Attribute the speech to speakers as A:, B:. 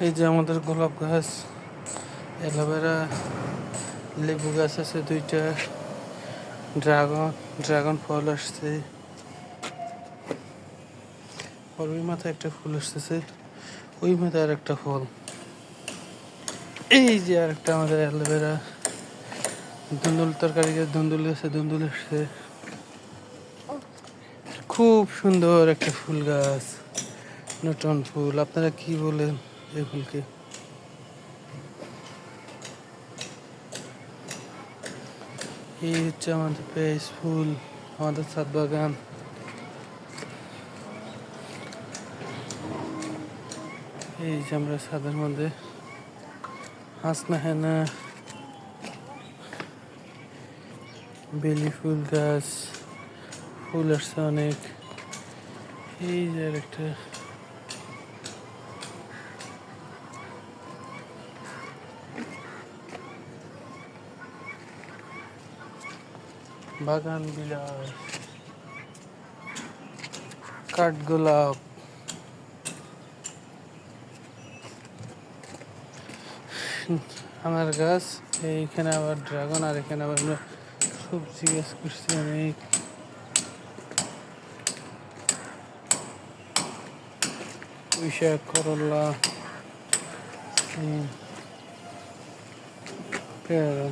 A: এই যে আমাদের গোলাপ গাছ, অ্যালোভেরা, লেবু গাছ আছে দুইটা, ড্রাগন ফল আসছে, ওই মাথায় একটা ফুল আসতেছে, ওই মাথায় আর একটা ফল। এই যে আর একটা আমাদের অ্যালোভেরা, ধুন্দুল তরকারি গাছ, ধুন্দুল গাছে ধুন্দুল আসছে, খুব সুন্দর একটা ফুল গাছ, নতুন ফুল। আপনারা কি বলেন এই ফুলকে? এই হচ্ছে আমাদের পেঁয়াজ ফুল, আমাদের ছাদ বাগান। এই যে আমরা ছাদের মধ্যে হাসনা হেনা, বেলি ফুল গাছ, ফুল আসছে অনেক। এই যে একটা বাগান বিলাস, কাঠগোলাপ, আমার গাছ। এইখানে আবার ড্রাগন, আর এখানে আবার আমরা সবজি গাছ করছি অনেক। পুঁইশাক, করলা, পেয়ারা।